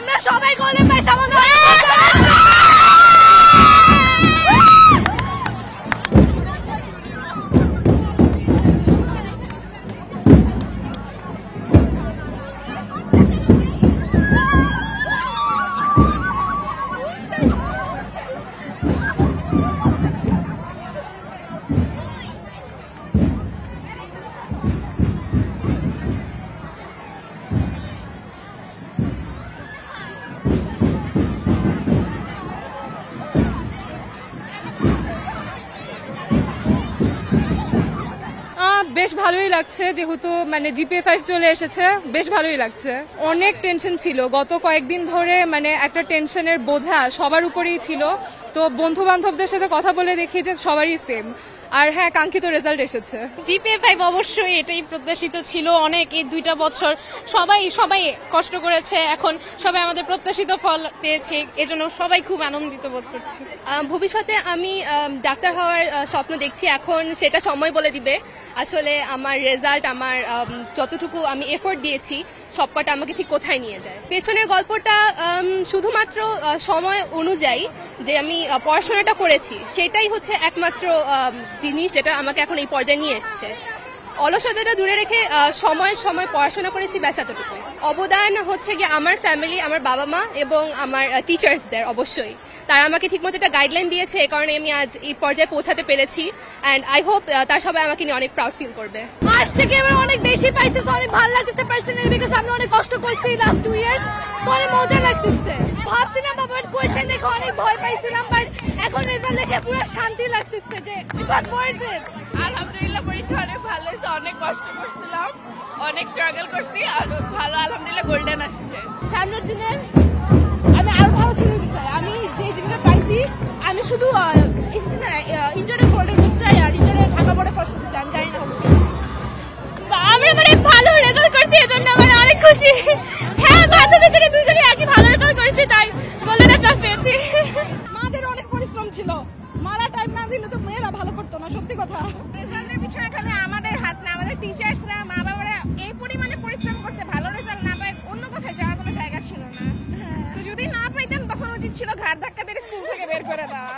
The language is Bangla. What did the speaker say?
আমরা সবাই গোল্ডেন পাইছি আমাদের বেশ ভালোই লাগছে, যেহেতু মানে জিপিএ 5 চলে এসেছে, বেশ ভালোই লাগছে। অনেক টেনশন ছিল গত কয়েকদিন ধরে, মানে একটা টেনশনের বোঝা সবার উপরেই ছিল। তো বন্ধু বান্ধবদের সাথে কথা বলে দেখি যে সবারই সেম। আর হ্যাঁ, কাঙ্ক্ষিত রেজাল্ট এসেছে। জিপিএ 5 অবশ্যই এটাই প্রত্যাশিত ছিল অনেক, এই 2টা বছর সবাই কষ্ট করেছে, এখন সবাই আমাদের প্রত্যাশিত ফল পেয়েছে, এজন্য সবাই খুব আনন্দিত বোধ করছি। ভবিষ্যতে আমি ডাক্তার হওয়ার স্বপ্ন দেখছি, এখন সেটা সময় বলে দিবে। আসলে আমার রেজাল্ট, আমার যতটুকু আমি এফোর্ট দিয়েছি সবকটা আমাকে ঠিক কোথায় নিয়ে যায়। পেছনের গল্পটা শুধুমাত্র সময় অনুযায়ী যে আমি পড়াশোনাটা করেছি সেটাই হচ্ছে একমাত্র জিনিস যেটা আমাকে এখন এই পর্যায়ে নিয়ে এসছে। অলসতাটা দূরে রেখে সময় পড়াশোনা করেছি, ব্যাস এতটুকু। অবদান হচ্ছে গিয়ে আমার ফ্যামিলি, আমার বাবা মা এবং আমার টিচার্সদের। অবশ্যই তারা আমাকে ঠিকমতো একটা গাইডলাইন দিয়েছে, এই কারণে আমি আজ এই পর্যায়ে পৌঁছাতে পেরেছি। অ্যান্ড আই হোপ তারা সবাই আমাকে নিয়ে অনেক প্রাউড ফিল করবে। আর্টস থেকে আমি অনেক বেশি পাইছি, অনেক ভালো লাগতেছে পার্সোনালি, বিকজ আমি অনেক কষ্ট করছি লাস্ট 2 ইয়ার্স, তো অনেক মজা লাগতেছে। ভাবছি না বাবার কোয়েশ্চেন দেখে অনেক ভয় পাইছিলাম, বাট এখন রেজাল্ট দেখে পুরো শান্তি লাগতেছে যে আলহামদুলিল্লাহ পরীক্ষা অনেক ভালো হয়েছে, অনেক কষ্ট করছিলাম, অনেক স্ট্রাগল করছি, ভালো আলহামদুলিল্লাহ গোল্ডেন আসছে। সামনের দিনে আমি আরো ভালো শুরু চাই। আমি যে জিনিসটা পাইছি, আমি শুধু ইন্টারে গোল্ডেন হতে চাই আর ইন্টারে ঢাকা বোর্ডে ফার্স্ট হতে চাই, আমি জানি না হবে। আমরা মানে ভালো রেজাল্ট করছি, এজন্য আমরা অনেক খুশি। হ্যাঁ, বান্ধবীদের দুজনে একই ভালো রেজাল্ট করেছি, তাই গোল্ডেন প্লাস পেয়েছি। মাদের অনেক পরিশ্রম ছিল, মারা টাইম না দিলে তো মেয়েরা ভালো করতো না, সত্যি কথা। রেজাল্টের পিছনে এখানে আমাদের হাত না, আমাদের টিচার্সরা, মা বাবারা এই পরিমাণে পরিশ্রম করছে, ভালো রেজাল্ট না পায় অন্য কোথায় যাওয়ার কোনো জায়গা ছিল না। যদি না পাইতেন তখন উচিত ছিল ঘাড় ধাক্কা দিয়ে স্কুল থেকে বের করে দেওয়া।